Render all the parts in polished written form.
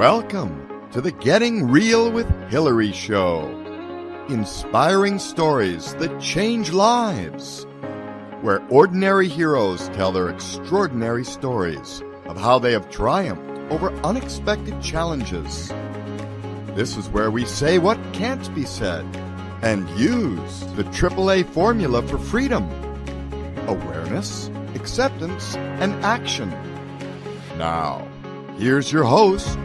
Welcome to the Getting Real with Hillary show. Inspiring stories that change lives. Where ordinary heroes tell their extraordinary stories of how they have triumphed over unexpected challenges. This is where we say what can't be said and use the AAA formula for freedom. Awareness, acceptance, and action. Now, here's your host,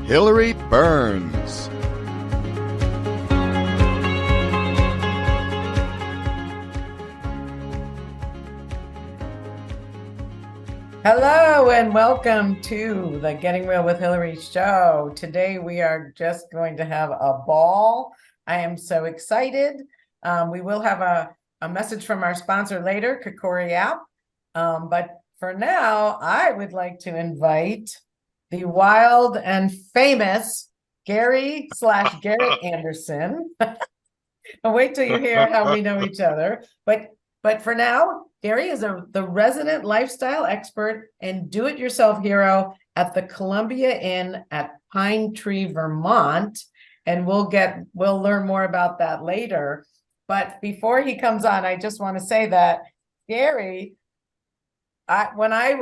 Hillary Burns. Hello and welcome to the Getting Real with Hillary show. Today we are just going to have a ball. I am so excited. We will have a message from our sponsor later, Kakori app. But for now, I would like to invite the wild and famous Garrett Anderson. I'll wait till you hear how we know each other. But for now, Gary is the resident lifestyle expert and do-it-yourself hero at the Columbia Inn at Pine Tree, Vermont. And we'll learn more about that later. But before he comes on, I just want to say that Gary, when I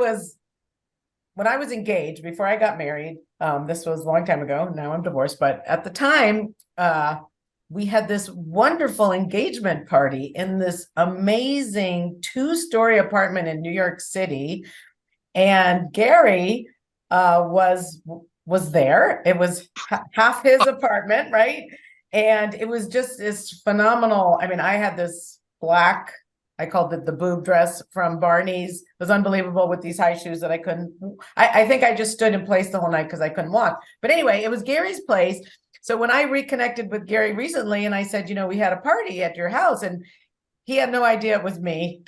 was engaged, before I got married, this was a long time ago. Now I'm divorced, but at the time, we had this wonderful engagement party in this amazing 2-story apartment in New York City, and Gary was there. It was half his apartment, right? And it was just this phenomenal. I mean, I had this black, I called it the boob dress from Barney's. It was unbelievable with these high shoes that I couldn't. I think I just stood in place the whole night because I couldn't walk. But anyway, it was Gary's place. So when I reconnected with Gary recently and I said, we had a party at your house, and he had no idea it was me,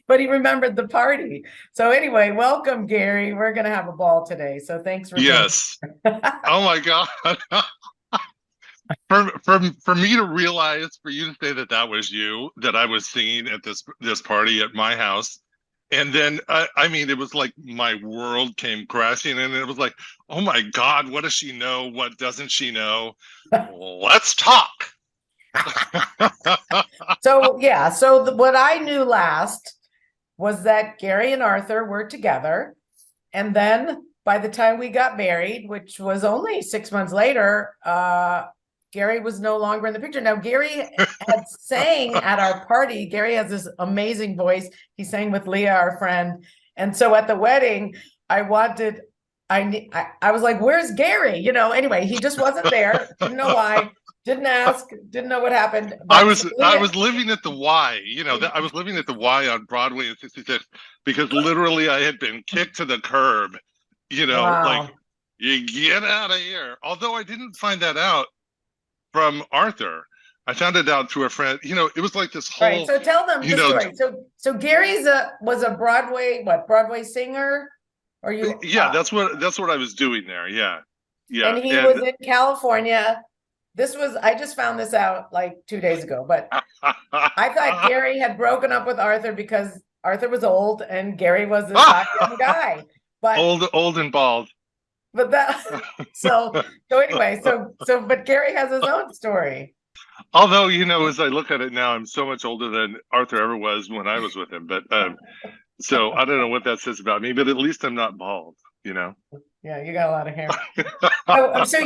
but he remembered the party. So anyway, welcome, Gary. We're going to have a ball today. So thanks for Yes. Oh my God. For me to realize, for you to say that was you, that I was singing at this party at my house. And then, it was like my world came crashing in, and it was like, oh my God, what does she know? What doesn't she know? Let's talk. So what I knew last was that Gary and Arthur were together. And then by the time we got married, which was only 6 months later, Gary was no longer in the picture. Now, Gary had sang at our party. Gary has this amazing voice. He sang with Leah, our friend. And so at the wedding, I was like, where's Gary? Anyway, he just wasn't there. Didn't know why. Didn't ask. Didn't know what happened. I was living at the Y. I was living at the Y on Broadway in 66 because literally I had been kicked to the curb. Wow. Like, you get out of here. Although I didn't find that out from Arthur. I found it out through a friend. It was like this whole. Right. So tell them the story. So Gary was a Broadway singer, or you? Yeah, that's what I was doing there. Yeah. And he was in California. I just found this out like 2 days ago, but I thought Gary had broken up with Arthur because Arthur was old and Gary was this hot young guy. But old and bald. But but Gary has his own story. Although, as I look at it now, I'm so much older than Arthur ever was when I was with him. But so I don't know what that says about me, but at least I'm not bald, Yeah, you got a lot of hair. So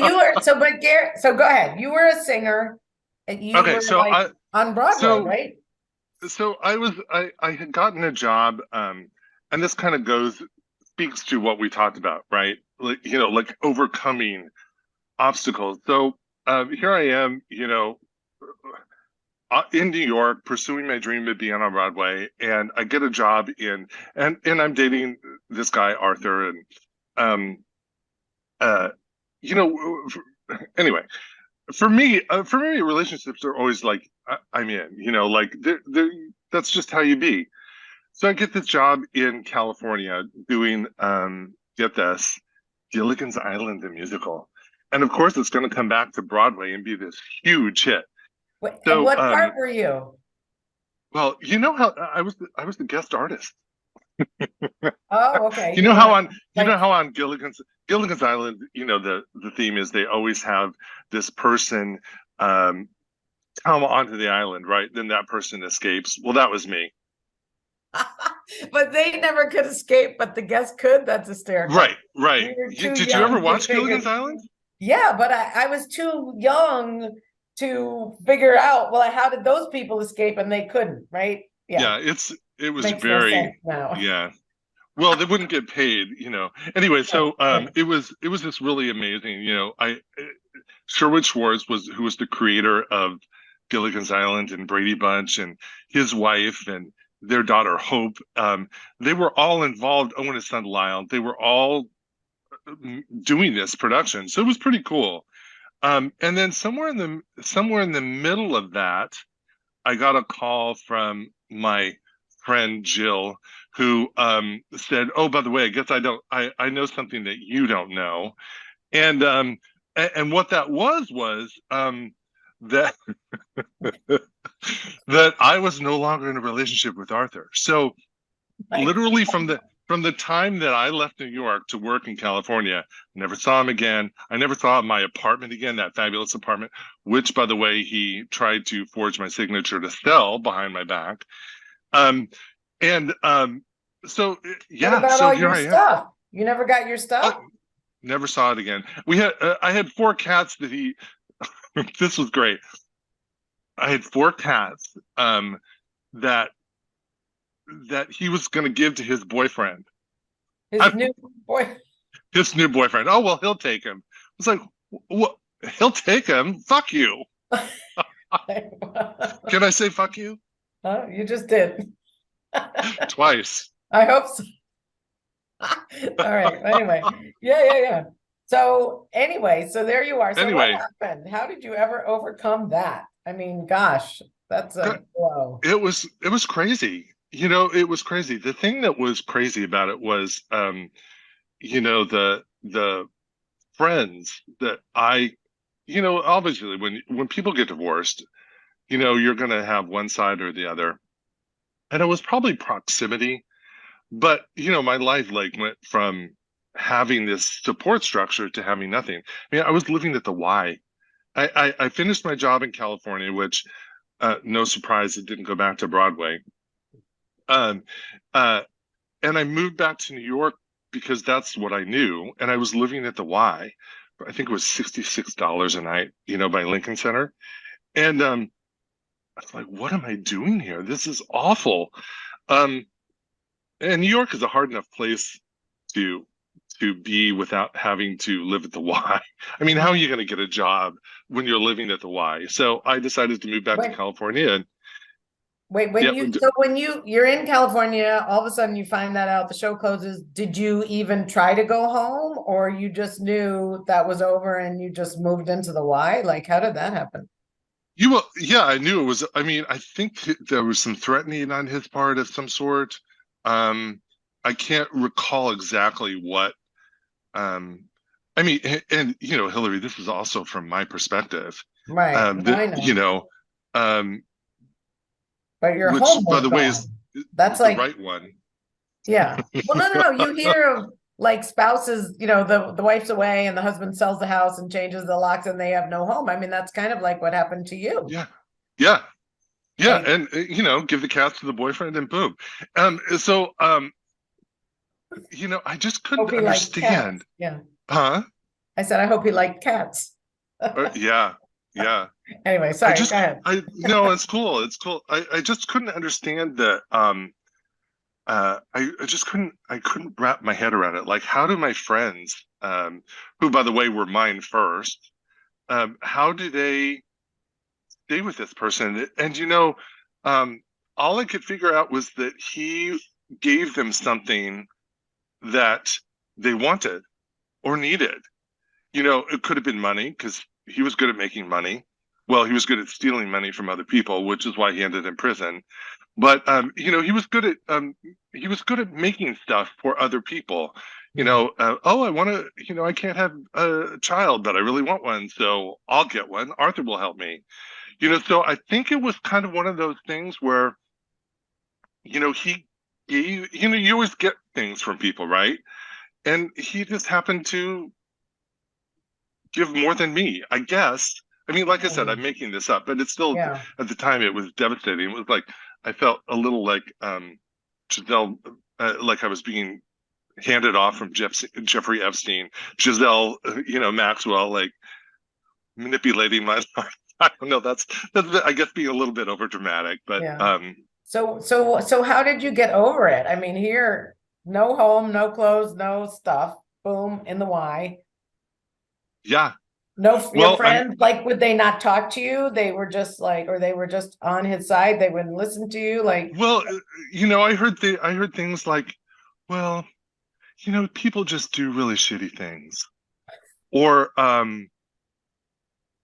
go ahead. You were a singer and you were on Broadway, right? So I had gotten a job, and this kind of speaks to what we talked about, right? Like overcoming obstacles. So here I am, in New York, pursuing my dream of being on Broadway, and I get a job and I'm dating this guy Arthur, and anyway, for me, relationships are always like I'm in, like that's just how you be. So I get this job in California doing get this. Gilligan's Island, the musical. And of course, it's going to come back to Broadway and be this huge hit. So, and what part were you? Well, how I was the guest artist. Oh, okay. You know how on like Gilligan's Island, the theme is they always have this person um come onto the island, right? Then that person escapes. Well, that was me. but they never could escape, but the guests could. That's hysterical. Right, right. We were too Did you ever young to watch figure. Gilligan's Island? Yeah, but I was too young to figure out, well, how did those people escape and they couldn't, right? Yeah, Yeah, it was makes no sense very, now. yeah. Well, they wouldn't get paid. Anyway, so Right. it was just really amazing. Sherwood Schwartz who was the creator of Gilligan's Island and Brady Bunch, and his wife and their daughter Hope. They were all involved. Oh, and his son Lyle. They were all doing this production, so it was pretty cool. And then somewhere in the middle of that, I got a call from my friend Jill, who said, "Oh, by the way, I guess I know something that you don't know." And what that was that that I was no longer in a relationship with Arthur. So Like, literally from the time that I left New York to work in California, I never saw him again. I never saw my apartment again, that fabulous apartment, which, by the way, he tried to forge my signature to sell behind my back. Um, and so what yeah, about so all here your I am. stuff? You never got your stuff? Never saw it again. I had four cats that he. This was great. I had four cats that he was going to give to his boyfriend. His new boy. His new boyfriend. Oh, well, he'll take him. It's like, what? He'll take him? Fuck you. Can I say fuck you? Oh, you just did. Twice. I hope so. All right. Anyway, yeah. So anyway, so there you are. So what Anyway, happened? How did you ever overcome that? I mean, gosh, that's a blow. it was crazy. It was crazy. The thing that was crazy about it was, the friends that obviously when people get divorced, you're going to have one side or the other. And it was probably proximity. But my life like went from having this support structure to having nothing. I mean, I was living at the Y. I finished my job in California, which no surprise, it didn't go back to Broadway. Um, uh, and I moved back to New York because that's what I knew. And I was living at the Y. I think it was $66 a night, by Lincoln Center. And I was like, what am I doing here? This is awful. And New York is a hard enough place to be without having to live at the Y. I mean, how are you going to get a job when you're living at the Y? So I decided to move back to Wait, California. And wait, yeah, when you're in California, all of a sudden you find that out, the show closes. Did you even try to go home, or you just knew that was over and you just moved into the Y? Like, how did that happen? yeah, I knew it was. I mean, I think there was some threatening on his part of some sort. I can't recall exactly what. I mean, and Hillary, this is also from my perspective. Right. No, I know. Um, But your which, home by was the way, gone. is That's the like, right one. yeah. Well, no. You hear of like spouses, the wife's away and the husband sells the house and changes the locks and they have no home. I mean, that's kind of like what happened to you. Yeah, yeah, yeah, Like, and give the cats to the boyfriend and boom. So I just couldn't hope he liked understand. cats. Yeah. Huh? I said, I hope he liked cats. Yeah, yeah. Anyway, sorry, go ahead. No, it's cool. It's cool. I just couldn't understand that. I just couldn't wrap my head around it. Like, how do my friends, who by the way were mine first, how do they stay with this person? And all I could figure out was that he gave them something that they wanted or needed. It could have been money because he was good at making money. Well, he was good at stealing money from other people, which is why he ended in prison. But he was good at making stuff for other people. Oh, I want to, I can't have a child, but I really want one, so I'll get one. Arthur will help me. So I think it was kind of one of those things where, he you always get things from people, right? And he just happened to give more than me, I guess. I mean, like I said, I'm making this up, but it's still, Yeah. at the time, it was devastating. It was like I felt a little like Giselle, like I was being handed off from Jeffrey Epstein, Giselle, Maxwell, like manipulating my life. I don't know. That's I guess being a little bit over dramatic, but Yeah. So how did you get over it? I mean, here, no home, no clothes, no stuff. Boom, in the Y. yeah. No, your Well, friends, like, would they not talk to you? They were just like, or they were just on his side. They wouldn't listen to you. Like, well, I heard things like, well, people just do really shitty things, or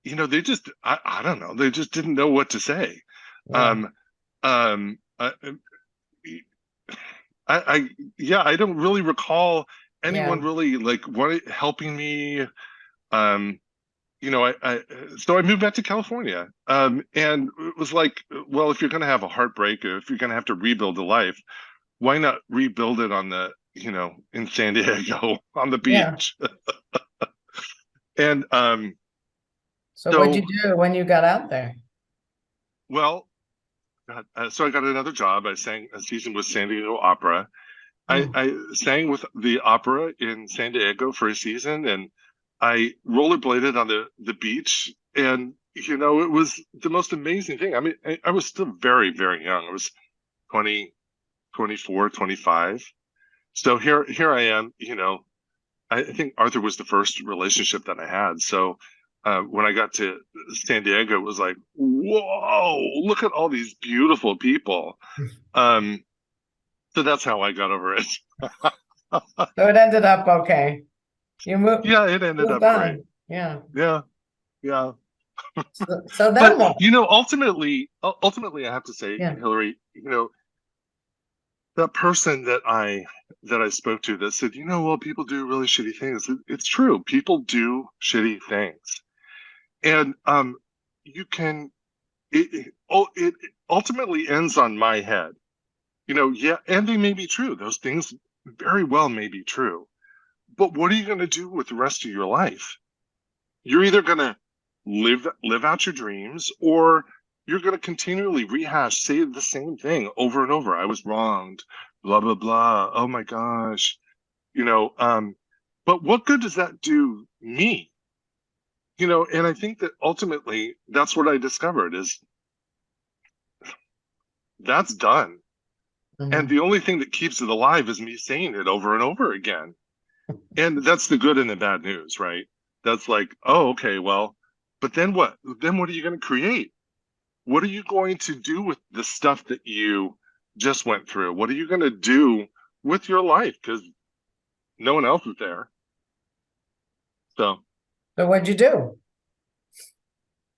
they just I don't know, they just didn't know what to say. yeah, Um, um, I, I yeah, I don't really recall yeah, anyone really like helping me. Um, so I moved back to California, and it was like, well, if you're going to have a heartbreak, or if you're going to have to rebuild a life, why not rebuild it in San Diego on the yeah. beach? And So what'd so, you do when you got out there? well, so I got another job. I sang a season with San Diego Opera. I, Hmm. I sang with the opera in San Diego for a season, and I rollerbladed on the beach. And, it was the most amazing thing. I mean, I was still very, very young. I was 20, 24, 25. So here I am, I think Arthur was the first relationship that I had. So when I got to San Diego, it was like, whoa, look at all these beautiful people. Um, so that's how I got over it. So it ended up okay. You Yeah, it ended moved up great. on. Yeah. Yeah, yeah. So then But what? ultimately, I have to say, Yeah. Hillary, that person that I spoke to that said, well, people do really shitty things. It's true. People do shitty things, and you can. It ultimately ends on my head. Yeah, and they may be true. Those things very well may be true. But what are you going to do with the rest of your life? You're either going to live out your dreams, or you're going to continually rehash, say the same thing over and over. I was wronged, blah blah blah. Oh my gosh, but what good does that do me? And I think that ultimately that's what I discovered is that's done. And Mhm. the only thing that keeps it alive is me saying it over and over again. And that's the good and the bad news, right? That's like, oh, okay, well, but then what? Then what are you going to create? What are you going to do with the stuff that you just went through? What are you going to do with your life? Because no one else is there. So, So what'd you do?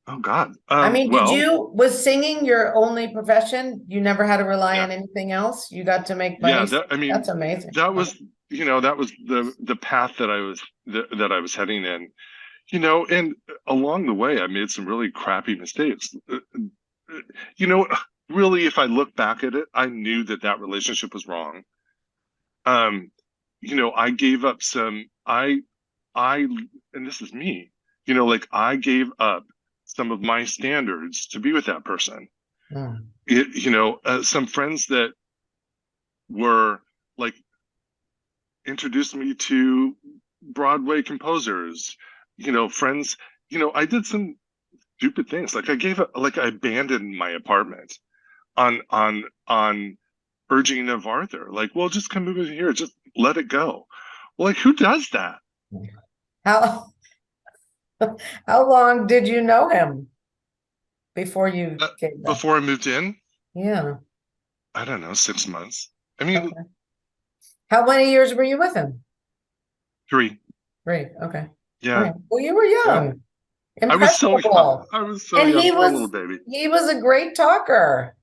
oh God. I mean, Well, was singing your only profession? You never had to rely yeah, on anything else? You got to make yeah. money? I mean, That's amazing. that was, that was the path that I was heading in. And along the way, I made some really crappy mistakes. You know, really, if I look back at it, I knew that relationship was wrong. Um, I gave up I, and this is me, like I gave up some of my standards to be with that person. Mm. Some friends that were like introduced me to Broadway composers, friends, I did some stupid things. Like I abandoned my apartment on urging of Arthur. Like, well, just come move in here, just let it go. Well, like, who does that? How how long did you know him before you gave that? Before I moved in, Yeah. I don't know, 6 months. I mean, Okay. How many years were you with him? 3. Three. Okay. All Yeah, right. Well, you were yeah. young, I was so young. impressionable, I was so and young, poor little baby. he was a great talker.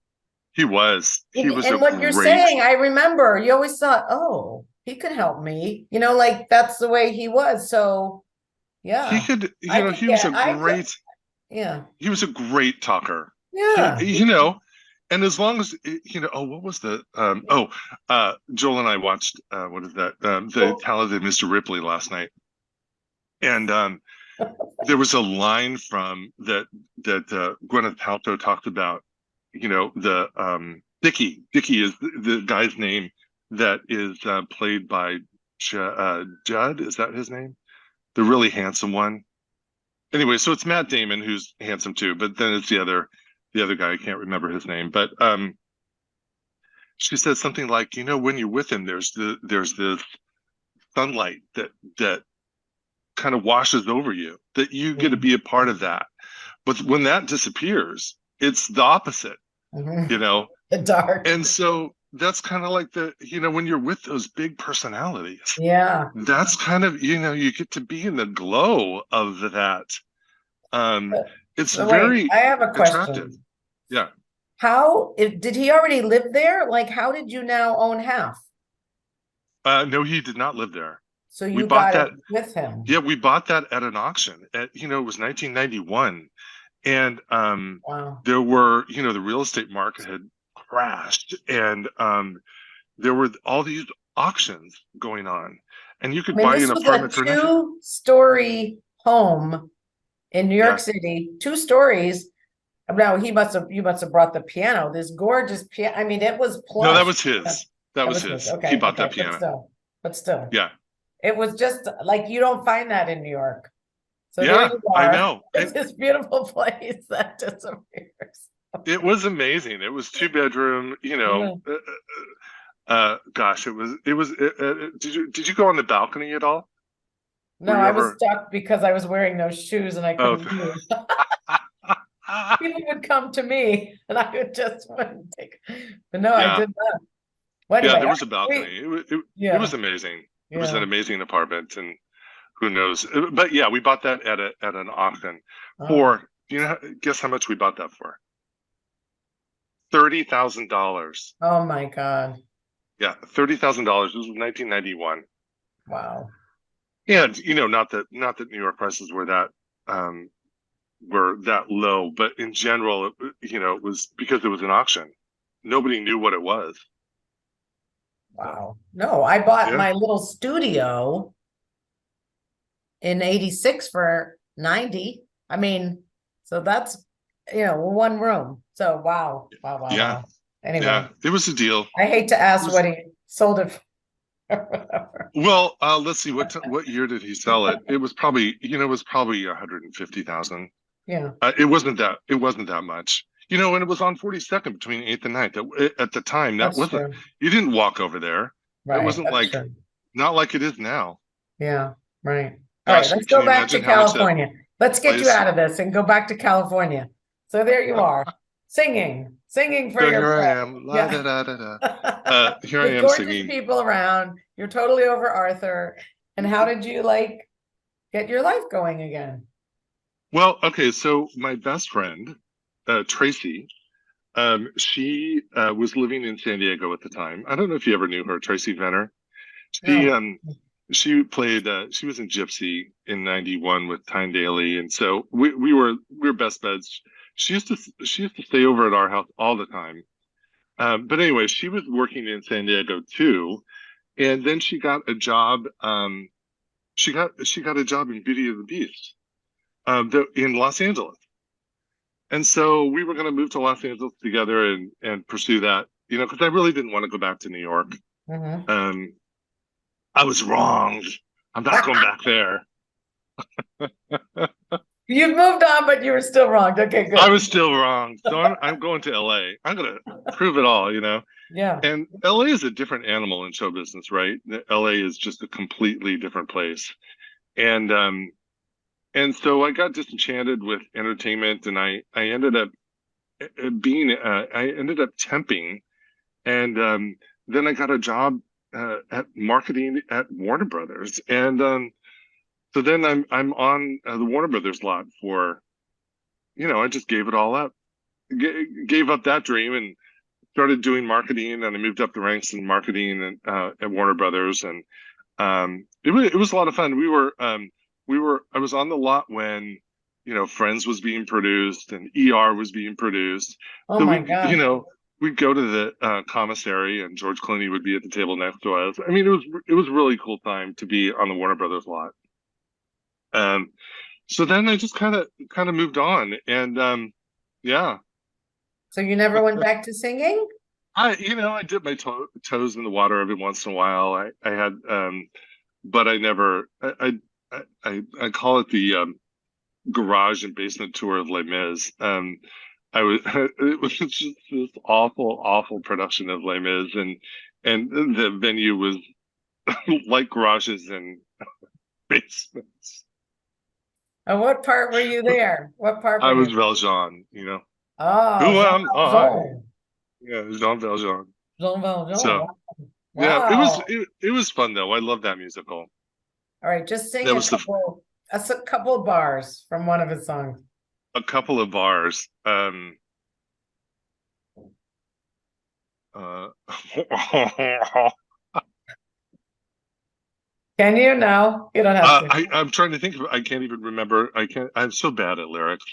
He was. He was a And what you're great. saying, I remember you always thought, oh, he could help me. Like that's the way he was. So He yeah, could. I could He was a get, I could, great. yeah, He was a great talker. He, yeah, you know, and as long as what was the Joel and I watched what is that the Talented Mr. Ripley last night, and there was a line from that Gwyneth Paltrow talked about, the Dickie is the guy's name that is played by Judd, is that his name, the really handsome one? Anyway, so it's Matt Damon, who's handsome too, but then it's the other guy, I can't remember his name, but she says something like, when you're with him, there's this sunlight that kind of washes over you, that you get to be a part of that. But when that disappears, it's the opposite, the dark. And so that's kind of like when you're with those big personalities, that's kind of, you get to be in the glow of that. It's so very wait, I have a question. attractive. Yeah. Did he already live there? Like, how did you now own half? No, he did not live there. So you bought that with him? Yeah, we bought that at an auction. It was 1991, and wow. There were, the real estate market had crashed, and there were all these auctions going on, and you could buy an apartment for a 2-story home in New York City, 2 stories. No, you must have brought the piano. This gorgeous piano. I mean, it was plush. No, that was his. That was his. Okay, he bought that piano. But still. Yeah. It was just like, you don't find that in New York. So yeah, I know. It's this beautiful place that disappears. It was amazing. It was 2-bedroom, gosh, it was did you go on the balcony at all? No, I was stuck because I was wearing those shoes and I couldn't move. People would come to me and I wouldn't take, but no, I did not. Well, anyway, there was a balcony. It was amazing. It was an amazing apartment, and who knows? But yeah, we bought that at an auction for, guess how much we bought that for? $30,000. Oh my God. Yeah, $30,000. This was 1991. Wow. And not that New York prices were that low, but in general, it was because it was an auction. Nobody knew what it was. Wow. No, I bought my little studio in 86 for 90. I mean, so that's, 1 room. So wow. Yeah. Anyway. It was a deal. I hate to ask what he sold it for. Well, let's see, what year did he sell it? It was probably, $150,000. Yeah. It wasn't that much. And it was on 42nd between 8th and 9th. At the time, that wasn't true. You didn't walk over there. Right, it wasn't like true. Not like it is now. Yeah, right. All right, let's go back to California. Let's get you out of this and go back to California. So there you are, singing for your here I am. La, da, da, da, da. Here I am gorgeous singing. People around. You're totally over Arthur. And how did you get your life going again? Well, okay, so my best friend, Tracy, she was living in San Diego at the time. I don't know if you ever knew her, Tracy Venner. She played. She was in Gypsy in '91 with Tyne Daly, and so we were best buds. She used to stay over at our house all the time. But anyway, she was working in San Diego too, and then she got a job. She got a job in Beauty and the Beast, in Los Angeles. And so we were going to move to Los Angeles together and pursue that, because I really didn't want to go back to New York. Mm-hmm. I was wrong. I'm not going back there. You've moved on, but you were still wrong. Okay, good. I was still wrong. So I'm going to LA. I'm going to prove it all, Yeah. And LA is a different animal in show business, right? LA is just a completely different place. And so I got disenchanted with entertainment, and I ended up temping, and then I got a job at marketing at Warner Brothers, and so then I'm on the Warner Brothers lot for, I just gave it all up, gave up that dream, and started doing marketing, and I moved up the ranks in marketing and at Warner Brothers, and it was a lot of fun. I was on the lot when, Friends was being produced and ER was being produced. Oh my God. we'd go to the commissary, and George Clooney would be at the table next to us. I mean, it was a really cool time to be on the Warner Brothers lot. So then I just kind of moved on, and yeah. So you never went back to singing? I dip my toes in the water every once in a while. I had, but I never. I call it the garage and basement tour of Les Mis. It was just this awful production of Les Mis, and the venue was like garages and basements. And what part were you there? What part I were was you? Valjean, Oh, Who Jean am I? Valjean. Yeah, Jean Valjean. Jean Valjean. So yeah, Wow. it was fun though. I love that musical. All right, just sing That was a couple of bars from one of his songs. a couple of bars. Can you? No, you don't have to. I'm trying to think of. I can't even remember. I can't. I'm so bad at lyrics.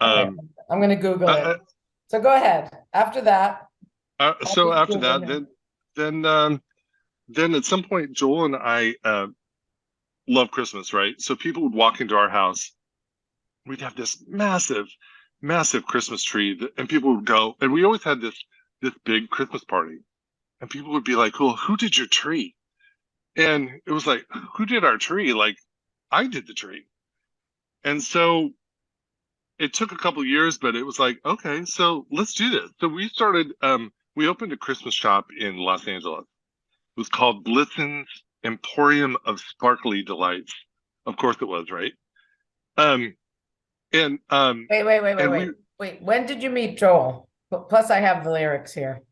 All right, I'm going to Google it. So go ahead. After that. So after Google that, him. then at some point, Joel and I love Christmas, right? So people would walk into our house. We'd have this massive Christmas tree, and people would go, and we always had this big Christmas party, and people would be like, "Well, who did your tree?" And it was like, "Who did our tree?" Like, I did the tree. And so it took a couple of years, but it was like, okay, so let's do this. So we started. We opened a Christmas shop in Los Angeles. It was called Blitzen's Emporium of Sparkly Delights. Of course, it was, right? Wait. Wait, when did you meet Joel? Plus, I have the lyrics here.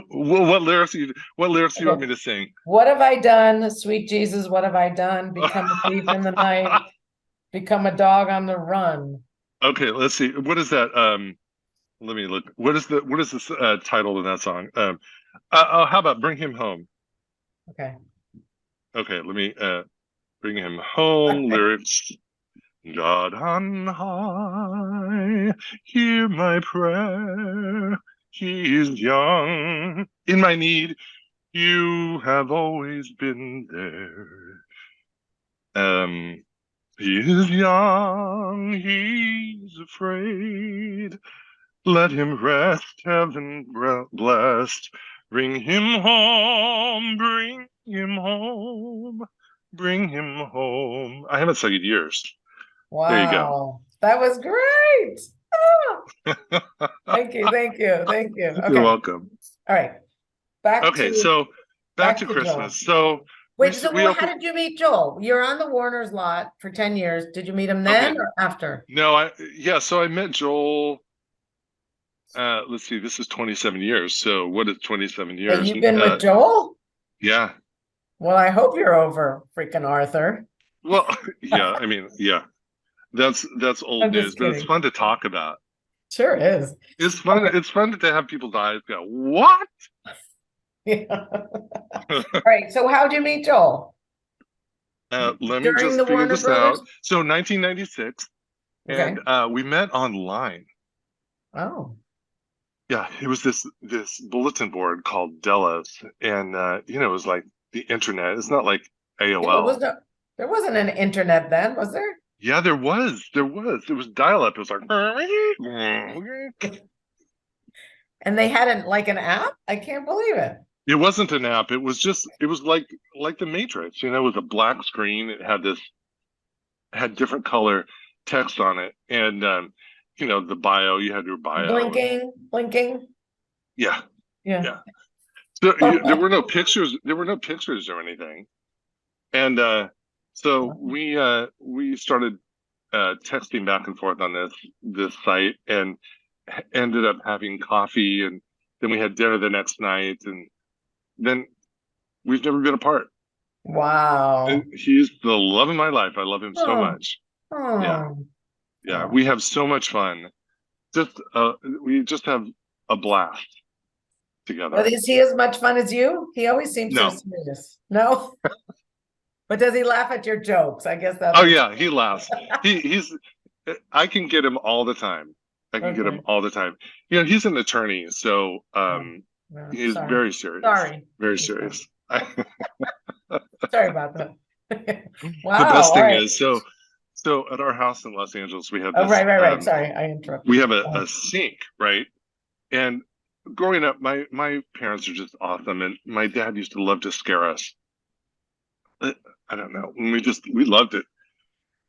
What lyrics do you want me to sing? What have I done, sweet Jesus? What have I done? Become a thief in the night, become a dog on the run. Okay, let's see. What is that? Let me look. What is this title of that song? How about Bring Him Home? Okay. Okay, let me Bring Him Home lyrics. God on high, hear my prayer. He is young. In my need, you have always been there. He is young, he's afraid. Let him rest, heaven blessed. Bring him home, bring him home, bring him home. I haven't sung in years. Wow. There you go. That was great. Oh. Thank you. Okay. You're welcome. All right. Back to Christmas. Joel. So how did you meet Joel? You're on the Warner's lot for 10 years. Did you meet him then or after? No, so I met Joel. Let's see, this is 27 years. So what is 27 years? But you've been with Joel? Yeah. Well, I hope you're over freaking Arthur. Well, yeah, I mean, yeah. That's old news, but it's fun to talk about. Sure is. It's fun. Okay. It's fun to have people die and go, what? Yeah. All right. So how'd you meet Joel? Let me just figure this out. So 1996, okay. And we met online. Oh. Yeah, it was this bulletin board called Delos, and it was like the internet. It's not like AOL. There wasn't an internet then, was there? Yeah, there was. It was dial-up. It was like. And they had an app? I can't believe it. It wasn't an app. It was like the Matrix. It was a black screen. It had different color text on it, and the bio. You had your bio. Blinking. Yeah. So there were no pictures. There were no pictures or anything, and so we started texting back and forth on this site, and ended up having coffee, and then we had dinner the next night, and then we've never been apart. Wow. And he's the love of my life. I love him so much. Yeah. We have so much fun. We just have a blast together. But is he as much fun as you? He always seems so serious. No. But does he laugh at your jokes? I guess that's. Oh yeah, he laughs. He's. I can get him all the time. I can get Okay. him all the time. You know, he's an attorney, so Oh, well, he's sorry. very serious. Sorry. Very I'm sorry. serious. Sorry about that. The Wow. best All thing right. is, so at our house in Los Angeles, we have Oh, this right. Sorry, I interrupted we you. have a sink, right? And growing up, my parents are just awesome, and my dad used to love to scare us. I don't know. We loved it.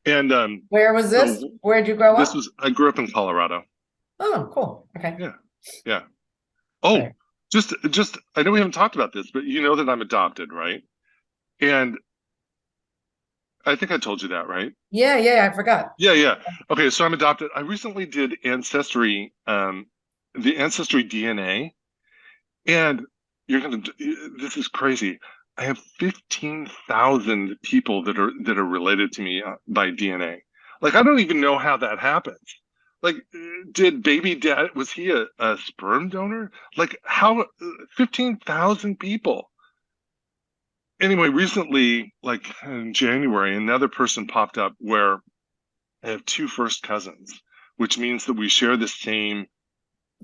And Where was this? so Where'd you grow this up? was I grew up in Colorado. Oh, cool. Okay. Yeah. Yeah. Oh, Right. just I know we haven't talked about this, but you know that I'm adopted, right? And I think I told you that, right? Yeah, I forgot. Yeah. Okay, so I'm adopted. I recently did ancestry, the ancestry DNA, and you're gonna. This is crazy. I have 15,000 people that are related to me by DNA. Like I don't even know how that happens. Like, did baby dad was he a sperm donor? Like how 15,000 people? Anyway, recently, like in January, another person popped up where I have two first cousins, which means that we share the same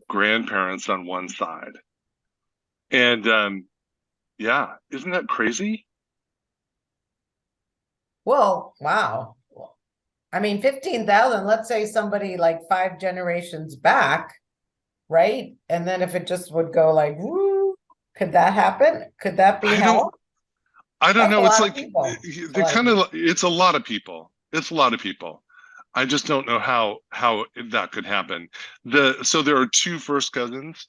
grandparents on one side. And yeah, isn't that crazy? Well, wow. I mean, 15,000, let's say somebody like 5 generations back, right? And then if it just would go like, woo, could that happen? Could that be I don't hell? I don't That's a know. It's lot of like people. A the lot of kind people. of it's a lot of people. It's a lot of people. I just don't know how that could happen. So there are two first cousins.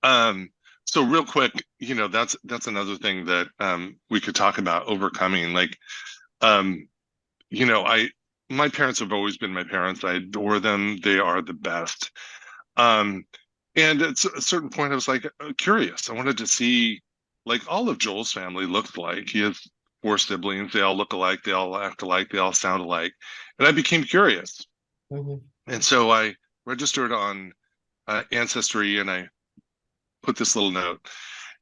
Um, so real quick, you know, that's another thing that we could talk about overcoming. Like, um, you know, my parents have always been my parents. I adore them. They are the best. Um, and at a certain point, I was like curious. I wanted to see like all of Joel's family looked like. He has four siblings. They all look alike. They all act alike. They all sound alike. And I became curious. Mhm. And so I registered on Ancestry and I put this little note.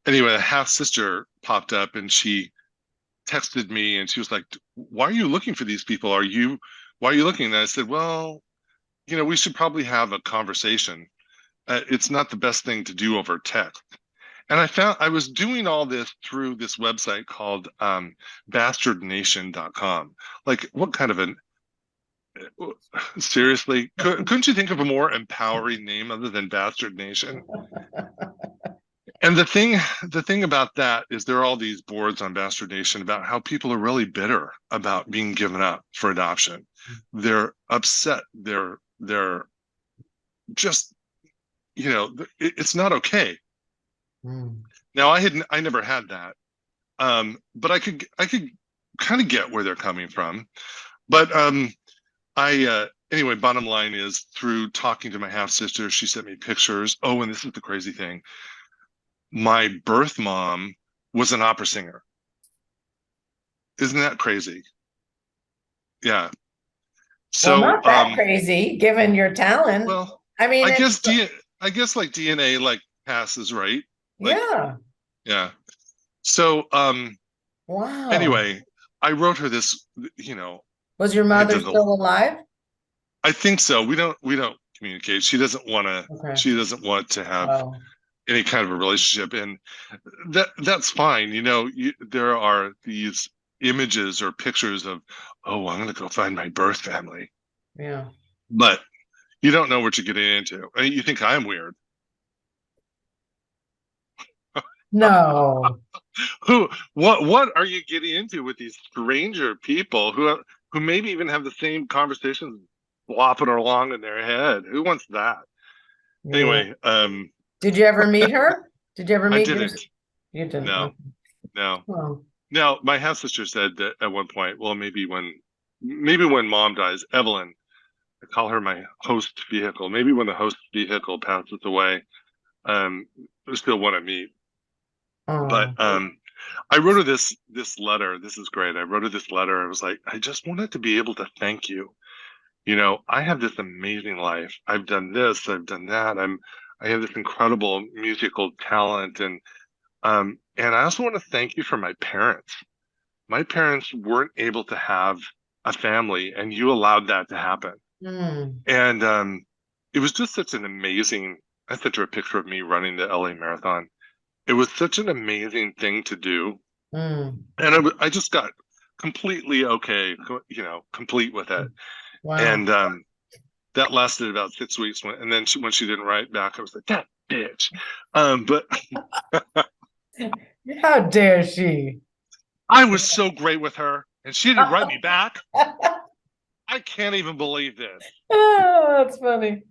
Anyway, a half sister popped up and she texted me and she was like, "Why are you looking for these people? Why are you looking?" And I said, "Well, you know, we should probably have a conversation. It's not the best thing to do over text." And I found I was doing all this through this website called bastardnation.com. Like, what kind of an seriously? Couldn't you think of a more empowering name other than Bastard Nation? And the thing about that is there are all these boards on Bastard Nation about how people are really bitter about being given up for adoption. They're upset. They're just, you know, it's not okay. Mm. Now I never had that. But I could kind of get where they're coming from. But anyway, bottom line is through talking to my half sister, she sent me pictures. Oh, and this is the crazy thing. My birth mom was an opera singer. Isn't that crazy? Yeah. Well, So not that crazy, given your talent. well, I mean, I it's, guess I guess like DNA like passes, right? Like, yeah. yeah. So Wow. anyway, I wrote her this, you know, Was your I mother did the still alive? I think so. We don't communicate. Okay. She doesn't want to have Oh, any kind of a relationship, and that's fine. You know, there are these images or pictures of, oh, I'm going to go find my birth family, yeah. but you don't know what you're getting into. I mean, you think I'm weird. No. What are you getting into with these stranger people who maybe even have the same conversations flopping along in their head? Who wants that? Yeah. Anyway, Did you ever meet her? Did you ever I meet your? didn't. You didn't. No, Okay. no. Oh. Now, my half sister said that at one point, well, maybe when mom dies, Evelyn, I call her my host vehicle. Maybe when the host vehicle passes away, I still want to meet. But Oh. I wrote her this letter. This is great. I wrote her this letter. I was like, I just wanted to be able to thank you. You know, I have this amazing life. I've done this. I've done that. I have this incredible musical talent, and I also want to thank you for my parents. My parents weren't able to have a family, and you allowed that to happen. Mm. And it was just such an amazing. I sent her a picture of me running the LA Marathon. It was such an amazing thing to do, Mm, and I just got completely okay, complete with it. wow. And that lasted about 6 weeks. And then when she didn't write back, I was like, that bitch. But How dare she? I was so great with her, and she didn't write me back. I can't even believe this. Oh, that's funny.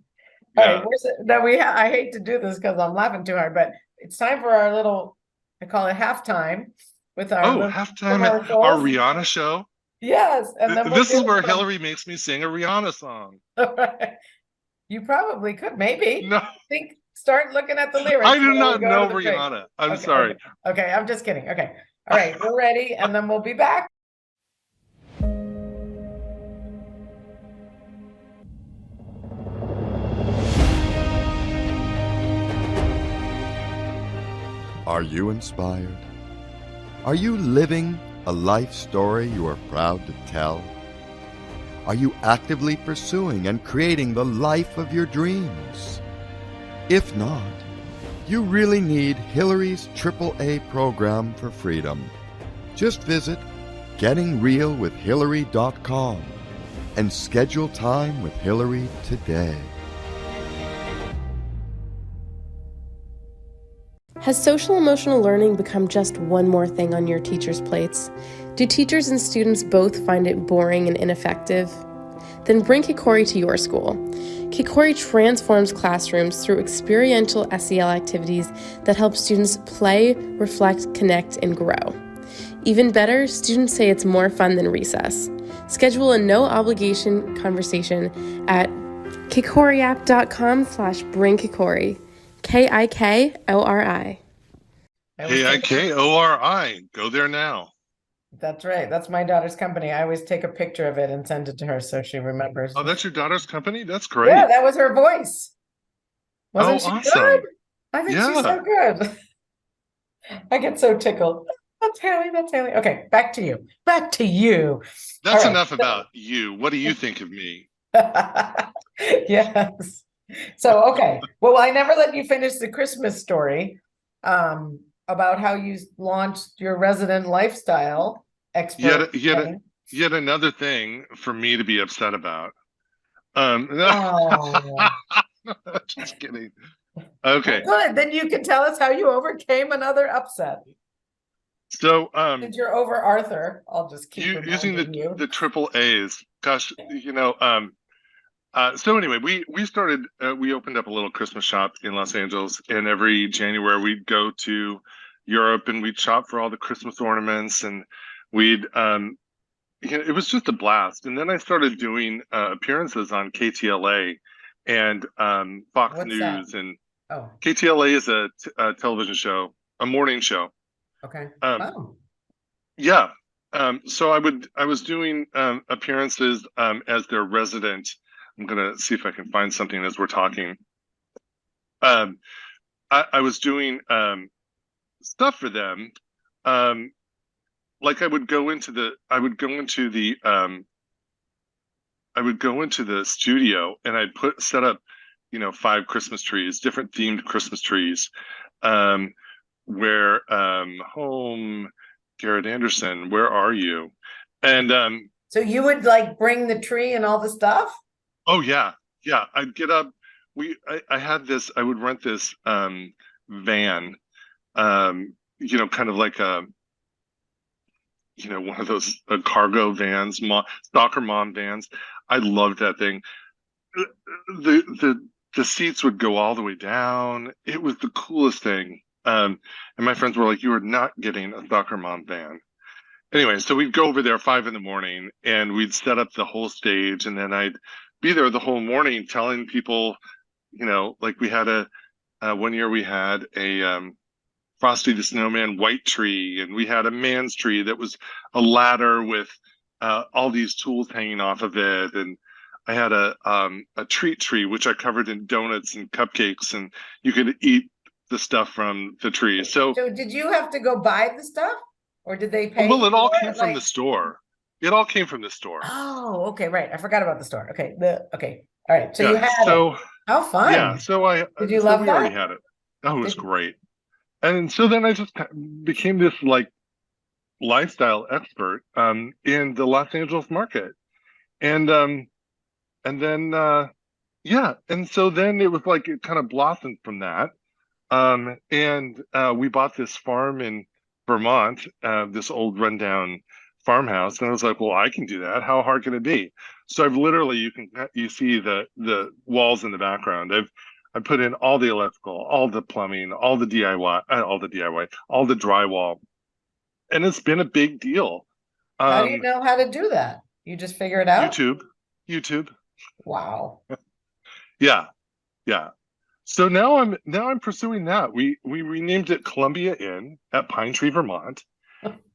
All right, Yeah. now I hate to do this because I'm laughing too hard, but it's time for our little, I call it halftime with our Oh, little halftime at our commercials. Rihanna show. Yes, and then we'll This is do where some. Hillary makes me sing a Rihanna song. You probably could, maybe. No, Start looking at the lyrics I do while we not go know to the break. Rihanna. I'm Okay, sorry. okay, I'm just kidding. Okay, all right, we're ready, and then we'll be back. Are you inspired? Are you living a life story you are proud to tell? Are you actively pursuing and creating the life of your dreams? If not, you really need Hillary's AAA program for freedom. Just visit gettingrealwithhillary.com and schedule time with Hillary today. Has social emotional learning become just one more thing on your teachers' plates? Do teachers and students both find it boring and ineffective? Then bring Kikori to your school. Kikori transforms classrooms through experiential SEL activities that help students play, reflect, connect, and grow. Even better, students say it's more fun than recess. Schedule a no-obligation conversation at kikoriapp.com/bringkikori. KIKORI. KIKORI. Go there now. That's right. That's my daughter's company. I always take a picture of it and send it to her so she remembers. Oh, that's your daughter's company? That's great. Yeah, that was her voice. Wasn't she awesome. good? I think she's so good. I get so tickled. That's Haley. That's Haley. Okay, back to you. Back to you. That's enough about you. What do you think of me? Yes. So, okay. Well, I never let you finish the Christmas story about how you launched your resident lifestyle expert. Yet another thing for me to be upset about. Just kidding. Okay. Well, good. Then you can tell us how you overcame another upset. So, since you're over Arthur, I'll just keep using the triple A's. Gosh, so anyway, we opened up a little Christmas shop in Los Angeles, and every January we'd go to Europe and we'd shop for all the Christmas ornaments, and we'd it was just a blast. And then I started doing appearances on KTLA and Fox What's that? And oh. KTLA is a television show, a morning show. Okay. Yeah. So I was doing appearances as their resident. I'm gonna see if I can find something as we're talking. I was doing stuff for them. Like I would go into the studio and I'd set up, 5 Christmas trees, different themed Christmas trees. Where home, Garrett Anderson, where are you? And so you would like bring the tree and all the stuff? Oh yeah. I'd get up. I had this. I would rent this van, kind of like a, one of those cargo vans, soccer mom vans. I loved that thing. The seats would go all the way down. It was the coolest thing. And my friends were like, "You are not getting a soccer mom van." Anyway, so we'd go over there 5 a.m. and we'd set up the whole stage, and then I'd be there the whole morning telling people, like we had one year we had a Frosty the Snowman white tree, and we had a man's tree that was a ladder with all these tools hanging off of it, and I had a treat tree which I covered in donuts and cupcakes, and you could eat the stuff from the tree. So did you have to go buy the stuff, or did they pay? Well, it all came from the store. It all came from the store. Oh, okay, right. I forgot about the store. Okay, okay, all right. So you had it. How Yeah, fun. Did you so love we already that? had it. Oh, it was Did, great. And so then I just became this like lifestyle expert in the Los Angeles market. And and then yeah, and so then it was like it kind of blossomed from that. And we bought this farm in Vermont, this old rundown farmhouse, and I was like, well, I can do that. How hard can it be? So I've literally you see the walls in the background. I put in all the electrical, all the plumbing, all the drywall, and it's been a big deal. how do you Um, know how to do that? You just figure it out? YouTube, YouTube, Wow. yeah, yeah. So now I'm pursuing that. We renamed it Columbia Inn at Pine Tree, Vermont.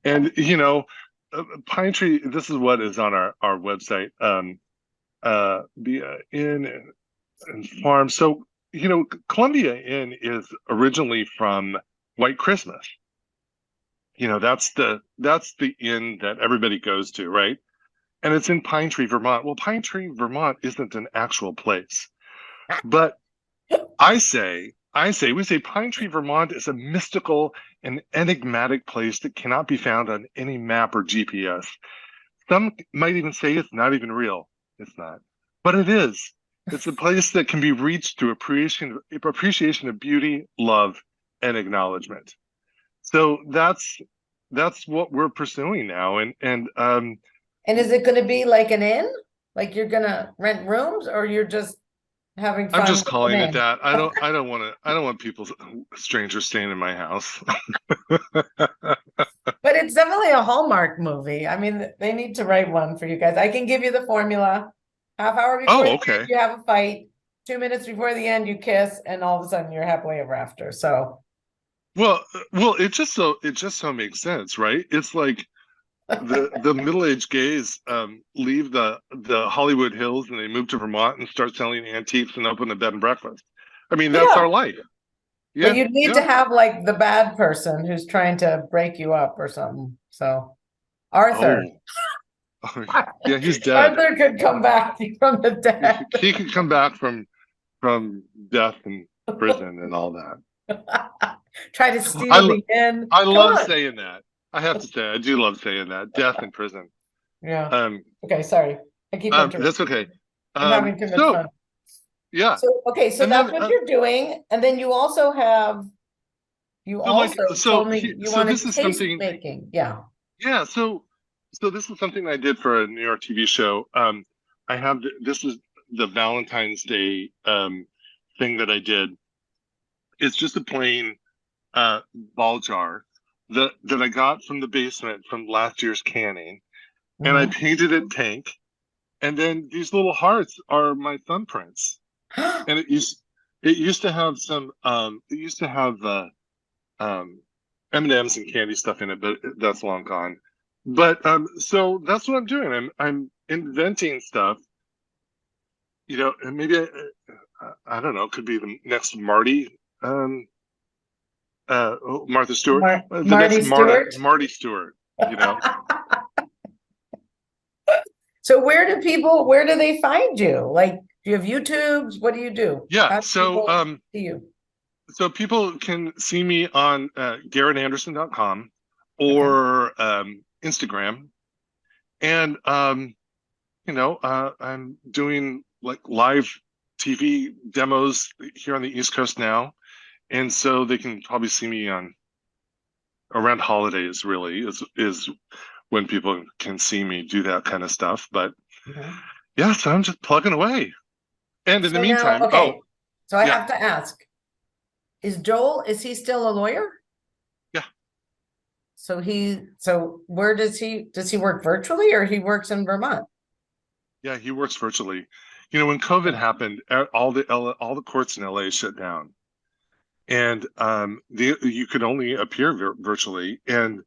And Pine Tree, this is what is on our website. The inn and farm. So, Columbia Inn is originally from White Christmas. That's the inn that everybody goes to, right? And it's in Pine Tree, Vermont. Well, Pine Tree, Vermont isn't an actual place. But we say Pine Tree, Vermont is a mystical and enigmatic place that cannot be found on any map or GPS. Some might even say it's not even real. It's not, but it is. It's a place that can be reached through appreciation of beauty, love, and acknowledgement. So that's what we're pursuing now. And is it going to be like an inn? Like you're going to rent rooms, or you're just having I'm fun just with the calling it name? that. I don't want people, strangers staying in my house. But it's definitely a Hallmark movie. I mean, they need to write one for you guys. I can give you the formula. Half hour before Oh, the end, okay. you have a fight. 2 minutes before the end, you kiss, and all of a sudden you're happily ever after. So Well, it just so makes sense, right? It's like the middle-aged gays leave the Hollywood Hills and they move to Vermont and start selling antiques and open a bed and breakfast. I mean, that's yeah, our life. but Yeah, you need to yeah. have like the bad person who's trying to break you up or something. So Arthur. Oh, yeah, he's dead. Arthur could come back from the dead. He could come back from death and prison and all that. Try to I steal lo- the inn. I Come love on. saying that. I have to say, I do love saying that. Death in prison. Yeah. Um, Okay, sorry. I keep interrupting. that's okay. I'm having too much So fun. yeah, So, okay, so and then that's what you're doing. And then you also have, you so like also so told me he, you so wanted this is taste something. making. Yeah. Yeah, so this is something I did for a New York TV show. This is the Valentine's Day thing that I did. It's just a plain ball jar that I got from the basement from last year's canning, and I Mhm. painted it pink. And then these little hearts are my thumbprints. And it used to have some it used to have um M&Ms and candy stuff in it, but that's long gone. But so that's what I'm doing. I'm inventing stuff, and maybe I don't know, it could be the next Marty, Martha Stewart, the Marty next Stewart. Marty Stewart, you know. So where do they find you? Like, do you have YouTubes? What do you do? Yeah, How do people see you? so people can see me on GarrettAnderson.com Okay. or Instagram, and I'm doing like live TV demos here on the East Coast now, and so they can probably see me on around holidays. Really, is when people can see me do that kind of stuff. But Mhm. yeah, so I'm just plugging away. And in the So now, meantime, okay. So I yeah, have to ask, is he still a lawyer? yeah, So where does he work virtually, or he works in Vermont? yeah, he works virtually. When COVID happened, all the courts in LA shut down, and you could only appear virtually. And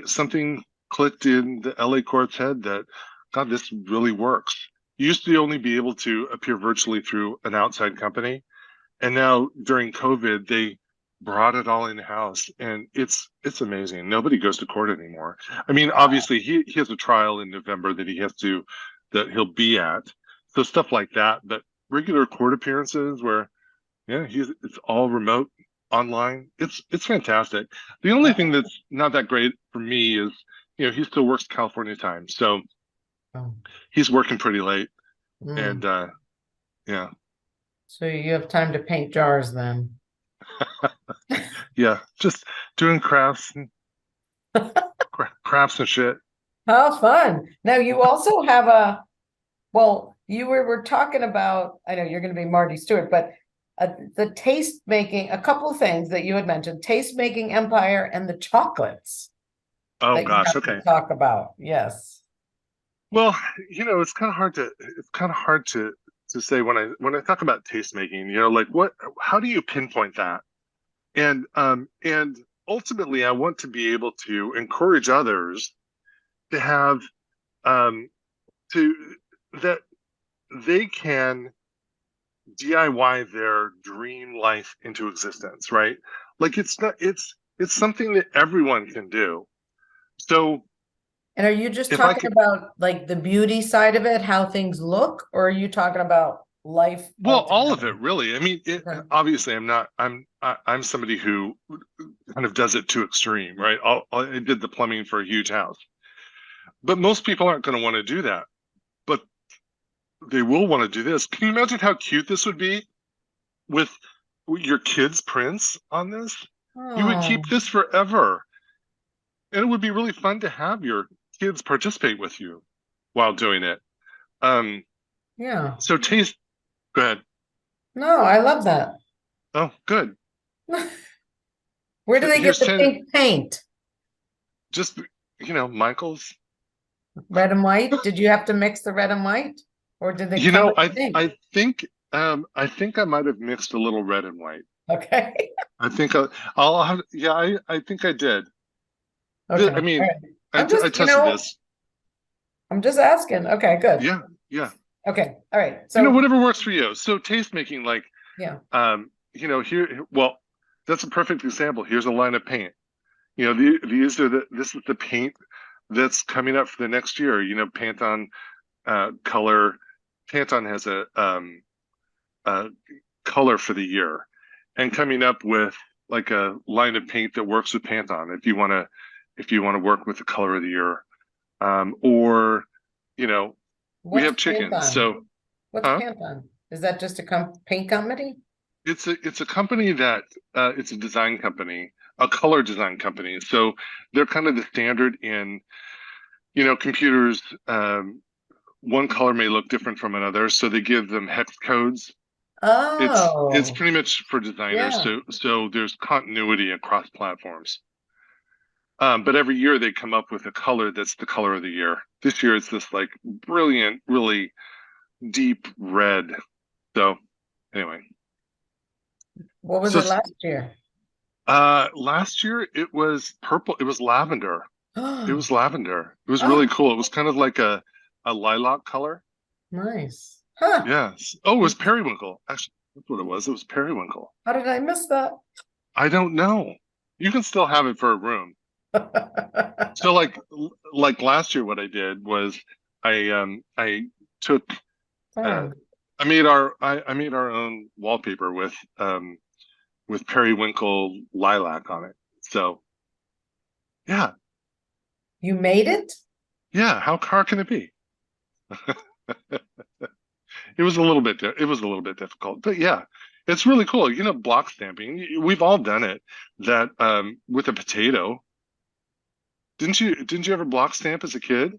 something clicked in the LA court's head that, God, this really works. You used to only be able to appear virtually through an outside company, and now during COVID, they brought it all in house, and it's amazing. Nobody goes to court anymore. I mean, obviously, he has a trial in November that he'll be at, so stuff like that. But regular court appearances where, yeah, it's all remote online. It's fantastic. The only thing that's not that great for me is, he still works California time, so Oh. he's working pretty late, Mm. and yeah, So you have time to paint jars then. yeah, just doing crafts and crafts and shit. How fun. Now you also have you were talking about, I know you're going to be Marty Stewart, but the taste making, a couple of things that you had mentioned, taste making empire and the chocolates Oh that you gosh, have to okay. talk about. Yes. Well, it's kind of hard to say when I talk about taste making, like how do you pinpoint that? And ultimately I want to be able to encourage others to have um to that they can DIY their dream life into existence, right? Like it's something that everyone can do. So And are you just if I talking could, about like the beauty side of it, how things look, or are you talking about life well, all of altogether? it really. I mean, Okay. obviously I'm somebody who kind of does it to extreme, right? I did the plumbing for a huge house, but most people aren't going to want to do that. But they will want to do this. Can you imagine how cute this would be with your kids' prints on this? You would Oh, keep this forever. And it would be really fun to have your kids participate with you while doing it. Um, yeah. so taste, go ahead. No, I love that. Oh, good. Where do they get Here's the 10, pink paint? just, Michael's. Red and white? Did you have to mix the red and white? Or did they come in pink? I think I might have mixed a little red and white. Okay. I think I'll have, yeah, I think I did. Okay. I All mean, right. I'm just, I tested this. I'm just asking. Okay, good. Yeah, yeah. Okay. All right. So, Whatever works for you. So taste making, like, yeah. well, that's a perfect example. Here's a line of paint. This is the paint that's coming up for the next year. Pantone color. Pantone has a color for the year, and coming up with like a line of paint that works with Pantone. If you want to work with the color of the year, or we What's have chickens. Pantone? So, What's huh? Pantone? Is that just a paint company? It's a company that it's a design company, a color design company. So they're kind of the standard in computers. One color may look different from another, so they give them hex codes. It's Oh, pretty much for designers. yeah. So there's continuity across platforms. But every year they come up with a color that's the color of the year. This year it's this like brilliant, really deep red. So anyway, What was so it last year? last year it was purple. It was lavender. It Oh, was lavender. It was really oh, cool. It was kind of like a lilac color. nice. Huh. Yes. Oh, it was periwinkle. Actually, that's what it was. It was periwinkle. How did I miss that? I don't know. You can still have it for a room. So like last year, what I did was I took uh, Fun. I made our own wallpaper with periwinkle lilac on it. So yeah, You made it? yeah. How hard can it be? It was a little bit difficult, but yeah, it's really cool. Block stamping. We've all done it. That with a potato. Didn't you ever block stamp as a kid?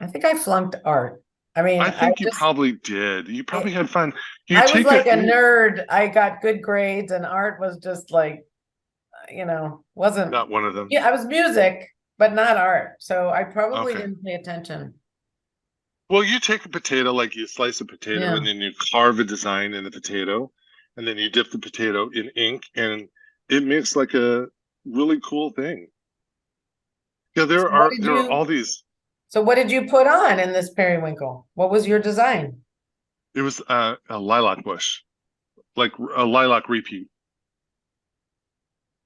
I think I flunked art. I mean, I think you probably did. You probably had fun. You I was take like a nerd. I got good grades and art was just like, wasn't, not one of them. yeah, I was music, but not art. So I probably Okay. didn't pay attention. Well, you take a potato, like you slice a potato, Yeah. and then you carve a design in the potato, and then you dip the potato in ink, and it makes like a really cool thing. Yeah, So what did there are you, all these. so what did you put on in this periwinkle? What was your design? It was a lilac bush, like a lilac repeat.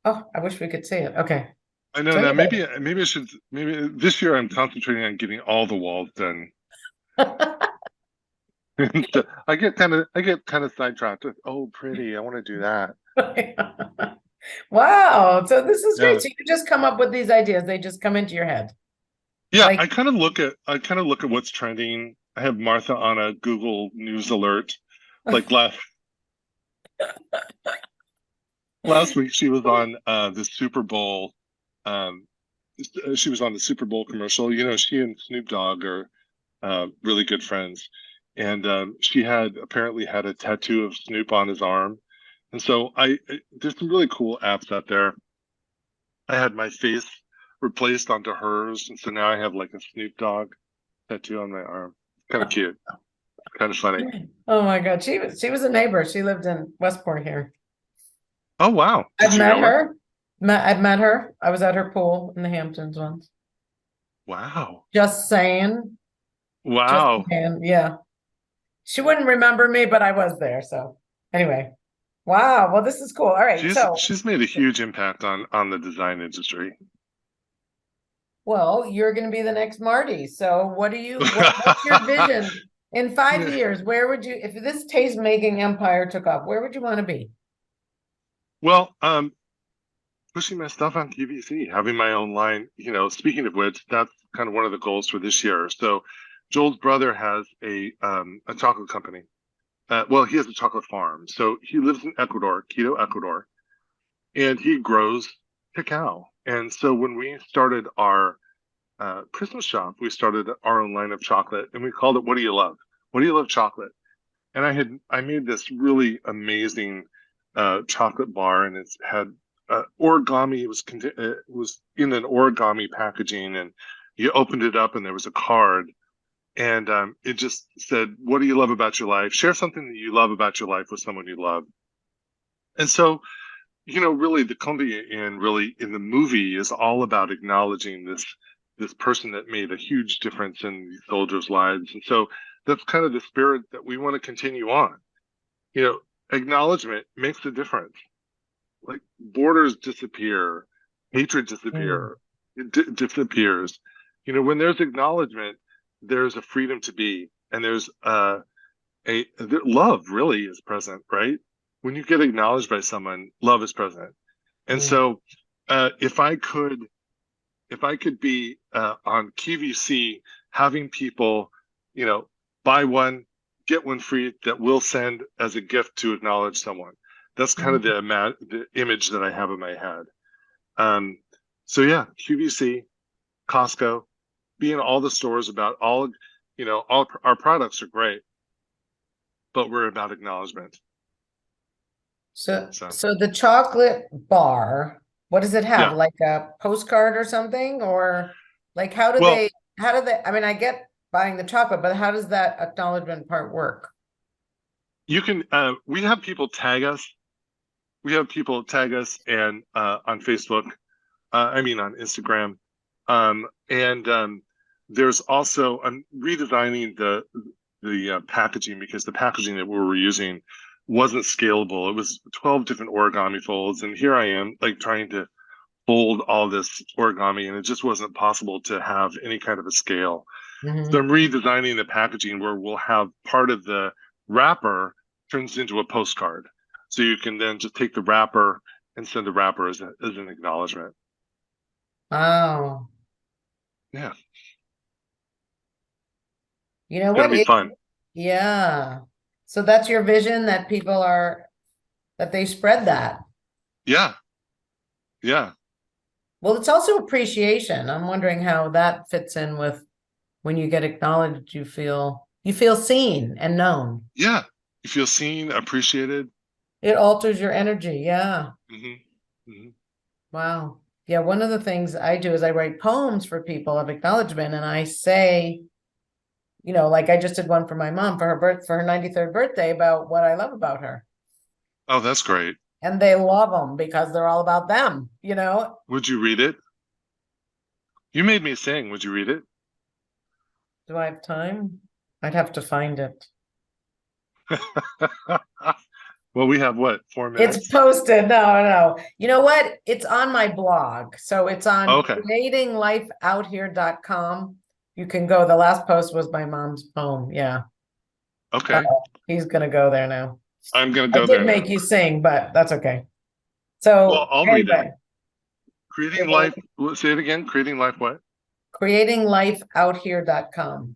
Oh, I wish we could see it. Okay. I know So now. anyway, Maybe this year I'm concentrating on getting all the walls done. I get kind of sidetracked with, oh, pretty. I want to do that. Wow. So this is Yeah. great. So you just come up with these ideas. They just come into your head. Yeah, Like, I kind of look at what's trending. I have Martha on a Google News alert. Like last week she was on the Super Bowl. Um she was on the Super Bowl commercial. You know, she and Snoop Dogg are really good friends. And she had apparently had a tattoo of Snoop on his arm. And so there's some really cool apps out there. I had my face replaced onto hers, and so now I have like a Snoop Dogg tattoo on my arm. Kind of cute, kind of funny. oh my God, she was a neighbor. She lived in Westport here. Oh wow, did I've you met know her? her. I've met her. I was at her pool in the Hamptons once. Wow, Just saying. Just wow. saying. Yeah. She wouldn't remember me, but I was there. So anyway. Wow. Well, this is cool. All right. So, She's made a huge impact on the design industry. well, you're going to be the next Marty. So what's your vision in 5 years? Where would you, if this taste making empire took off, where would you want to be? Well, pushing my stuff on QVC, having my own line. You know, speaking of which, that's kind of one of the goals for this year. So, Joel's brother has a chocolate company. Well, he has a chocolate farm. So he lives in Ecuador, Quito, Ecuador, and he grows cacao. And so when we started our Christmas shop, we started our own line of chocolate, and we called it "What Do You Love?" What do you love chocolate? And I made this really amazing chocolate bar, and it's had origami. It was in an origami packaging, and you opened it up, and there was a card, and it just said, "What do you love about your life? Share something that you love about your life with someone you love." And so, you know, really, the company in the movie is all about acknowledging this person that made a huge difference in these soldiers' lives, and so that's kind of the spirit that we want to continue on. You know, acknowledgement makes a difference. Like borders disappear, hatred Mm. disappear, it disappears. You know, when there's acknowledgement, there's a freedom to be, and there's love really is present, right? When you get acknowledged by someone, love is present. And Mm. so, if I could be on QVC having people, you know, buy one, get one free that we'll send as a gift to acknowledge someone. That's kind of Mm. the image that I have in my head. Um, so yeah, QVC, Costco, be in all the stores about all, you know, all our products are great, but we're about acknowledgement. So, So so the chocolate bar, what does it have? yeah, Like a postcard or something? Or like well, I mean, I get buying the chocolate, but how does that acknowledgement part work? you can. We have people tag us. We have people tag us and on Facebook. I mean on Instagram. And there's also I'm redesigning the packaging because the packaging that we were using wasn't scalable. It was 12 different origami folds, and here I am like trying to fold all this origami, and it just wasn't possible to have any kind of a scale. So Mhm. I'm redesigning the packaging where we'll have part of the wrapper turns into a postcard. So you can then just take the wrapper and send the wrapper as an acknowledgement. Oh, Yeah, you know it's gonna what? be fun. Yeah. So that's your vision that that they spread that. Yeah, yeah, Well, it's also appreciation. I'm wondering how that fits in with when you get acknowledged, you feel seen and known. yeah. You feel seen, appreciated. It alters your energy. Yeah. Hmm. Hmm. Wow. Yeah, one of the things I do is I write poems for people of acknowledgement, and I say, like I just did one for my mom for her 93rd birthday about what I love about her. Oh, that's great. And they love them because they're all about them. Would you read it? You made me sing. Would you read it? Do I have time? I'd have to find it. Well, we have what, 4 minutes? It's posted. No, no. You know what? It's on my blog. So it's on Okay. creatinglifeouthere.com. You can go. The last post was my mom's poem. Yeah. Okay. He's going to go there now. I'm going to I go did there make now. you sing, but that's okay. So Well, I'll read it. anyway, Creating life. Say it again. Creating life. What? creatinglifeouthere.com.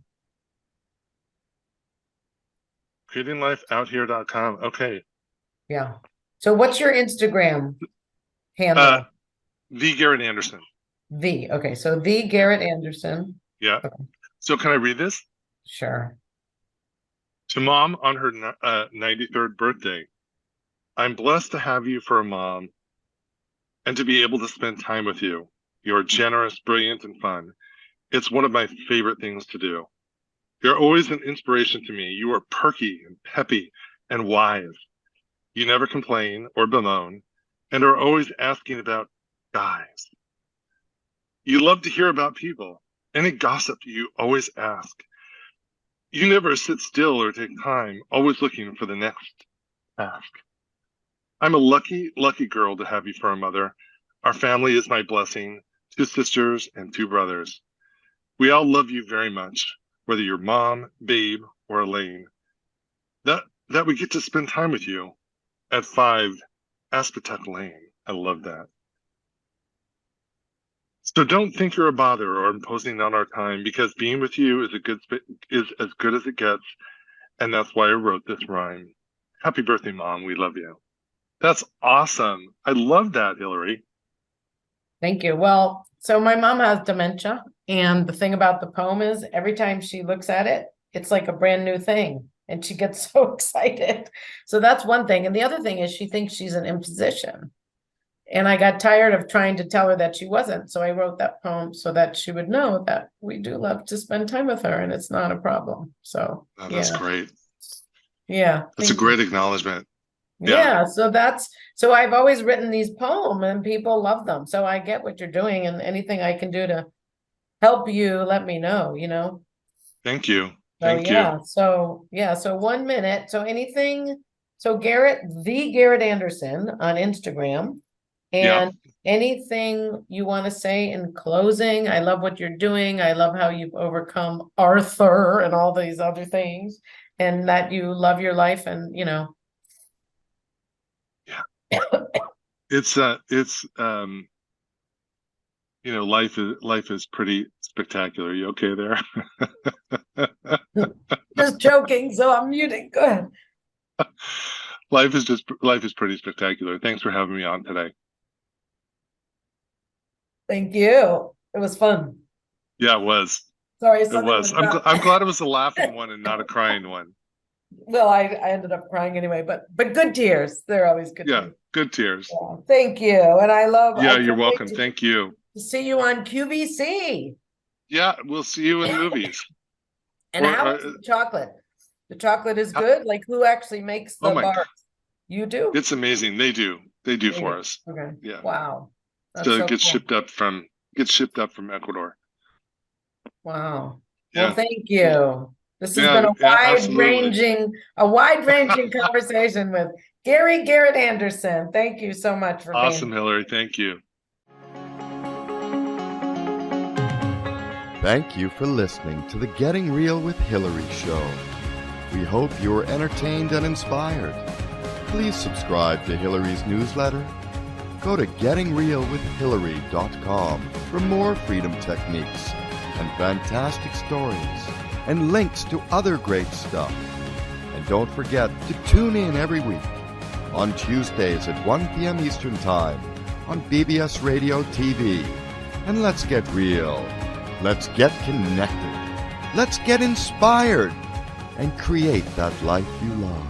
Creatinglifeouthere.com. Okay. Yeah. So what's your Instagram handle? The Garrett Anderson. Okay. So the Garrett Anderson. Yeah. Okay. So can I read this? Sure. To Mom on her 93rd birthday. I'm blessed to have you for a mom and to be able to spend time with you. You're generous, brilliant, and fun. It's one of my favorite things to do. You're always an inspiration to me. You are perky and peppy and wise. You never complain or bemoan and are always asking about guys. You love to hear about people. Any gossip you always ask. You never sit still or take time, always looking for the next task. I'm a lucky, lucky girl to have you for a mother. Our family is my blessing, 2 sisters and 2 brothers. We all love you very much, whether you're Mom, Babe, or Elaine. That we get to spend time with you at 5 Aspetuck Lane. I love that. So don't think you're a bother or imposing on our time, because being with you is as good as it gets, and that's why I wrote this rhyme. Happy birthday, Mom. We love you. That's awesome. I love that, Hillary. Thank you. Well, so my mom has dementia, and the thing about the poem is every time she looks at it, it's like a brand new thing, and she gets so excited. So that's one thing. And the other thing is she thinks she's an imposition. And I got tired of trying to tell her that she wasn't. So I wrote that poem so that she would know that we do love to spend time with her and it's not a problem. So That's great. Yeah. That's a great acknowledgement. Yeah. So I've always written these poems and people love them. So I get what you're doing, and anything I can do to help you, let me know, Thank you. Thank you. So 1 minute. So Garrett, the Garrett Anderson on Instagram. And anything you want to say in closing? I love what you're doing. I love how you've overcome Arthur and all these other things, and that you love your life, and It's life is pretty spectacular. You okay there? Just joking, so I'm muting. Go ahead. Life is pretty spectacular. Thanks for having me on today. Thank you. It was fun. Yeah, it was. Sorry, it was. I'm glad it was a laughing one and not a crying one. Well, I ended up crying anyway, but good tears. They're always good. Yeah, good tears. Yeah, thank you. And I love. Yeah, you're welcome. Thank you. See you on QVC. Yeah, we'll see you in movies. And how is the chocolate? The chocolate is good. Like, who actually makes the bars? God. You do? It's amazing. They do for us. Okay. Yeah. Wow. That's so it gets shipped up from Ecuador. Wow. Yeah. Well, thank you. This has been a wide-ranging conversation with Garrett Anderson. Thank you so much for being awesome, Hillary. Thank you. Thank you for listening to the Getting Real with Hillary show. We hope you were entertained and inspired. Please subscribe to Hillary's newsletter. Go to gettingrealwithhillary.com for more freedom techniques and fantastic stories and links to other great stuff. And don't forget to tune in every week on Tuesdays at 1 p.m. Eastern Time on BBS Radio TV. And let's get real. Let's get connected. Let's get inspired and create that life you love.